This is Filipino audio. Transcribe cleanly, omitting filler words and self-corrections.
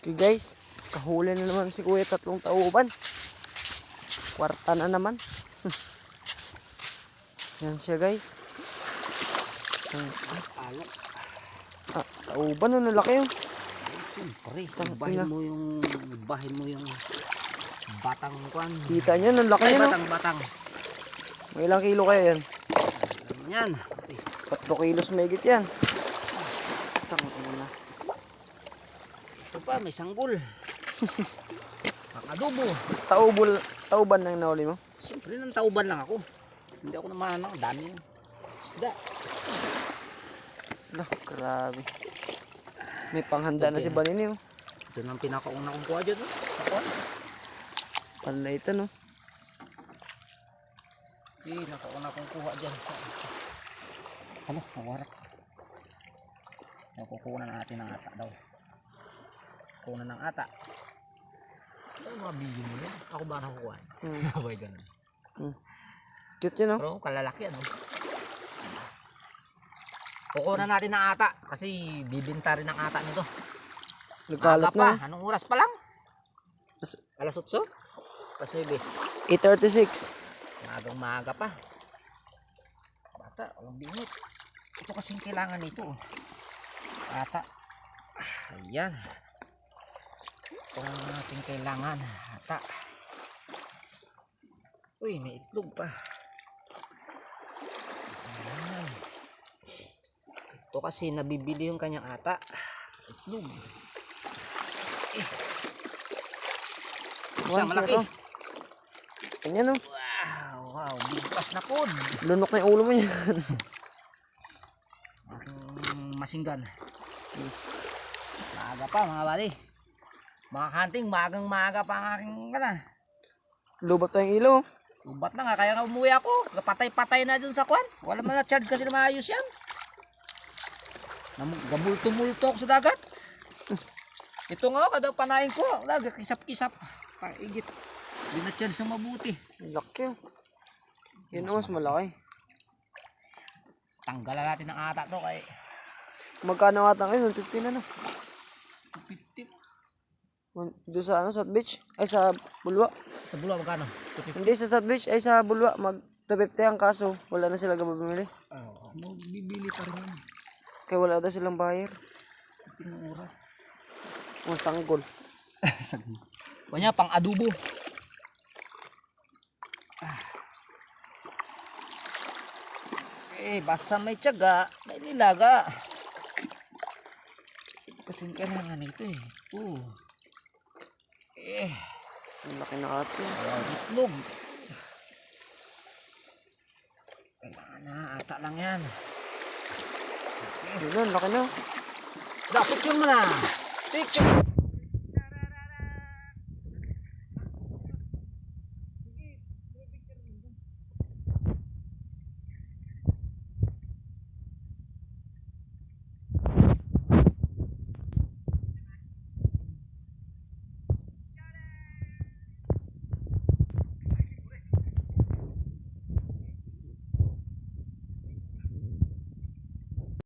Okay guys, kahuli na naman si Kuya 3 tauban. Kwarta na naman. Yan siya guys. Alok. Tauban na laki yun. Siyempre, bahin mo yung batang kwan. Kita nyo, ang laki niya, no? Batang. May ilang kilo kaya yan? Yan. 4 kilos mahigit yan. Ito pa, may sanggol. Adobo. Tauban na yung nauli mo? Siyempre, nang tauban lang ako. Hindi ako naman, dami yung isda. Lah, grabe. May panghanda na si Banini, oh. Ito ang pinakauna kong kuha dyan, no? Sa kwan. Panlaitan, no? Nakauna kong kuha dyan. Ano, mawarak. Kukunan natin ng ata daw. Kukunan ng ata. Ano mga bigyan mo yan? Ako ba nakukuha? Abay, ganun. Cute yun, no? Pero kalalaki, ano? Kukunan natin ng ata kasi bibinta rin ng ata nito. Nagkalat pa. na. Anong oras pa lang? Alas 8? Alas 9. 8:36. Maaga pa. Bata, walang bingot. Ito kasing kailangan nito. Ata. Ayan. Ito ang ating kailangan. Ata. Uy, may itlog pa. Ayan. Ito kasi nabibili yung kanyang ata. Itlog. Isa malaki. Ganyan, no? Wow, biglas na pod. Lunok na yung ulo mo yan. Masinggan. Maaga pa mga bali. Mga hunting, maaga pa ang aking Lubat na yung ilaw. Lubat na nga, kaya nga umuwi ako. Patay-patay na dun sa kwan. Wala man na charge kasi na maayos yan. Gabulto-multo ako sa dagat. Ito nga, kada panahin ko. Wala, kisap-kisap. Paigit. Hindi na charge sa mabuti. Laki, oh. Yun na mas malaki. Tanggalan natin ng ata to kay Magkano ata ngayon? 150 na, no? 250. Doon sa South Beach? Ay, sa Bulwa. Sa Bulwa magkano? 250. Hindi, sa South Beach. Ay, sa Bulwa. Mag 250 ang kaso. Wala na sila bibili. Bibili pa rin yun. Kaya wala daw silang buyer. Ilang oras. Ang sanggol. Sanggol. Kanya, pang adobo. Basta may tiyaga, may nilaga. Kasing kailangan ito eh. Ang laki na ate. Itlog. Kailangan na, ata lang yan. Yun, laki na. Picture mo na. Picture.